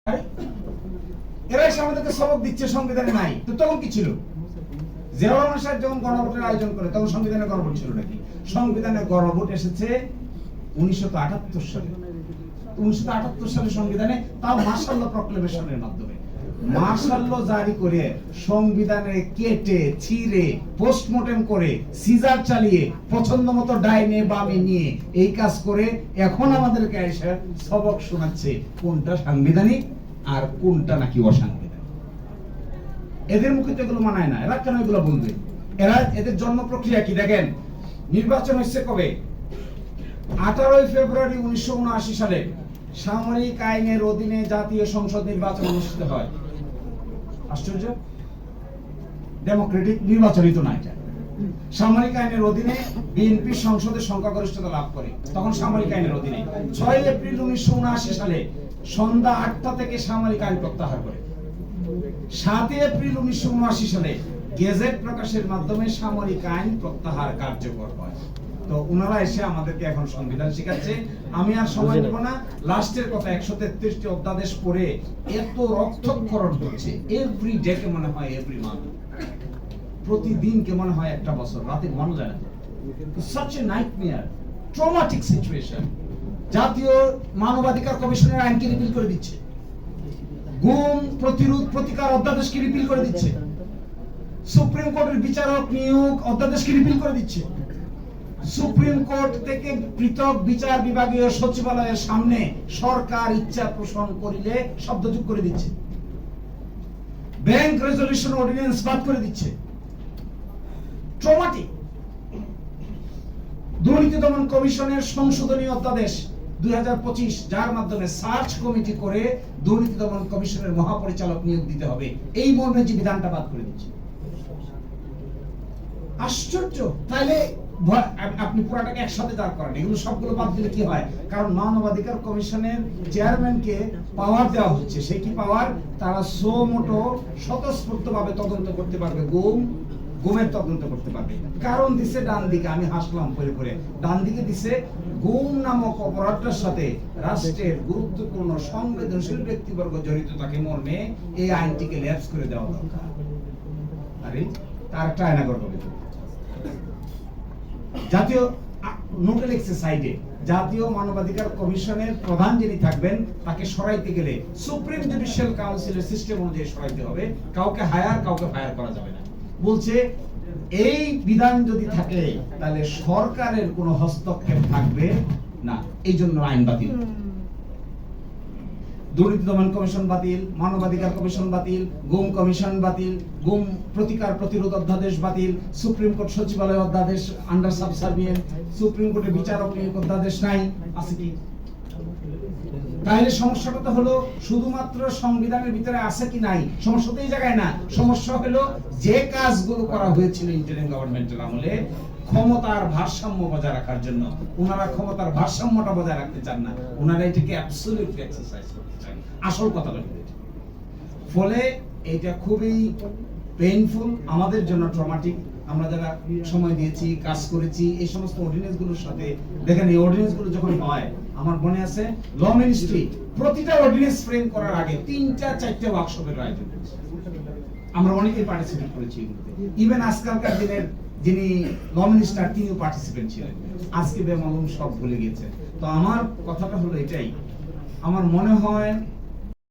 এরা এসে আমাদেরকে সবক দিচ্ছে সংবিধানে নাই। তো তখন কি ছিল? জিয়াউর রহমান সাহেব যখন গণভোটের আয়োজন করে তখন সংবিধানে গণভোট ছিল নাকি? সংবিধানে গণভোট এসেছে 1978 সালে। 1978 সালে সংবিধানে, তাও মাশাআল্লাহ প্রক্লেমেশনের মাধ্যমে মাশাআল্লাহ জারি করে সংবিধানে কেটে ছিঁড়ে পোস্টমর্টেম করে সিজার চালিয়ে পছন্দ মতো ডাইনে বামে নিয়ে এই কাজ করে এখন আমাদেরকে এসে সবক শোনাচ্ছে কোনটা সাংবিধানিক আর কোনটা নাকি অসাংবিধানিক। এদের মুখে তো এগুলো মানায় না। এরা কেন এগুলো বলবে? এদের জন্ম প্রক্রিয়া কি দেখেন। নির্বাচন হচ্ছে কবে? 18 ফেব্রুয়ারি 1979 সালে সামরিক আইনের অধীনে জাতীয় সংসদ নির্বাচন অনুষ্ঠিত হয়। আশ্চর্য, ডেমোক্রেটিক নির্বাচনই তো না এটা। সামরিক আইনের অধীনে বিএনপি সংসদে সংখ্যাগরিষ্ঠতা লাভ করে, তখন সামরিক আইনের অধীনে। 6 এপ্রিল 1979 সালে সন্ধ্যা 8টা থেকে সামরিক আইন প্রত্যাহার করে। 7 এপ্রিল 1979 সালে গেজেট প্রকাশের মাধ্যমে সামরিক আইন প্রত্যাহার কার্যকর হয়। তো ওনারা এসে আমাদেরকে এখন সংবিধান শিখাচ্ছে। আমি আর সময় নেব না। লাস্টের কথা, 133টি অধ্যাদেশ পড়ে এত রক্তক্ষরণ হচ্ছে। এভরি ডে কে মনে হয় এভরি মান্থ, প্রতিদিন কে মনে হয় একটা বছর। রাতে ঘুমানো যায় না। such a nightmare, traumatic situation। জাতীয় মানবাধিকার কমিশনের আইনকে রিপিল করে দিচ্ছে, গুম প্রতিরোধ প্রতিকার অধ্যাদেশকে রিপিল করে দিচ্ছে, সুপ্রিম কোর্টের বিচারক নিয়োগ অধ্যাদেশকে রিপিল করে দিচ্ছে, সুপ্রিম কোর্ট থেকে পৃথক বিচার বিভাগীয় সচিবালয়ের সামনে সরকার ইচ্ছা পোষণ করিলে শব্দযোগ করে দিচ্ছে, ব্যাংক রেজলিউশন অর্ডিন্যান্স বাদ করে দিচ্ছে। ট্রমাটিক। দুর্নীতি দমন কমিশনের সংশোধনী অধ্যাদেশ 2025, যার মাধ্যমে সার্চ কমিটি করে দুর্নীতি দমন কমিশনের মহাপরিচালক নিয়োগ দিতে হবে, এই মর্মে যে বিধানটা বাদ করে দিচ্ছে। আশ্চর্য। তাহলে আপনি পুরাটাকে একসাথে দাঁড় করেন, এগুলো সবগুলো বাদ দিলে কি হয়? কারণ মানবাধিকার কমিশনের চেয়ারম্যানকে পাওয়ার দেওয়া হচ্ছে। সে কি পাওয়ার? তারা সো মোটো স্বতঃস্ফূর্তভাবে তদন্ত করতে পারবে, গুমের তদন্ত করতে পারবে। কারণ দিছে ডান দিকে, আমি হাসলাম পরে পরে। ডান দিকে দিছে গুম নামক অপরাধটার সাথে রাষ্ট্রের গুরুত্বপূর্ণ সংবেদনশীল ব্যক্তিবর্গ জড়িত থাকে মর্মে এই আইনটিকে ল্যাপস করে দেওয়া দরকার। আরে তার একটা আয়না করবে। জাতীয় নোটে লিখছে সাইডে, জাতীয় মানবাধিকার কমিশনের প্রধান যিনি থাকবেন তাকে সরাইতে গেলে সুপ্রিম জুডিশিয়াল কাউন্সিলের সিস্টেম অনুযায়ী সরাইতে হবে। কাউকে হায়ার কাউকে ফায়ার করা যাবে না। বলছে এই বিধান যদি থাকে তাহলে সরকারের কোনো হস্তক্ষেপ থাকবে না। এই জন্য আইন বাতিল। দুর্নীতি দমন কমিশন বাতিল, মানবাধিকার কমিশন বাতিল, গুম কমিশন বাতিল, গুম প্রতিকার প্রতিরোধ অধ্যাদেশ বাতিল, সুপ্রিম কোর্ট সচিবালয় অধ্যাদেশ আন্ডার সাবসার্ভিয়েন্ট, সুপ্রিম কোর্টের বিচারক নিয়োগ অধ্যাদেশ নাই। আছে কি? তাহলে সমস্যাটা তো হলো শুধুমাত্র সংবিধানের ভিতরে আছে কি নাই, সমস্যা তো এই জায়গায় না। সমস্যা হলো যে কাজগুলো করা হয়েছিল ইন্টারিম গভর্নমেন্টের আমলে ক্ষমতার ভারসাম্য বজায় রাখার জন্য, ওনারা ক্ষমতার ভারসাম্যটা বজায় রাখতে চান না। ওনারা এটাকে অ্যাবসলিউটলি এক্সারসাইজ করতে চান। আসল কথা হলো ফলে এটা খুবই পেইনফুল আমাদের জন্য, ট্রমাটিক। আমরা যারা সময় দিয়েছি, কাজ করেছি এই সমস্ত অর্ডিন্যান্স গুলোর সাথে, দেখেন এই অর্ডিন্যান্স গুলো যখন হয়, আমার মনে আছে ল মিনিস্ট্রি প্রতিটা অর্ডিন্যান্স ফ্রেম করার আগে 3-4টা ওয়ার্কশপের আয়োজন করেছে। আমরা অনেকেই পার্টিসিপেট করেছি এগুলোতে। ইভেন আজকালকার দিনের যিনি ল মিনিস্টার তিনিও পার্টিসিপেন্ট ছিলেন। আজকে বেমালুম সব ভুলে গিয়েছে। তো আমার কথাটা হলো এটাই, আমার মনে হয়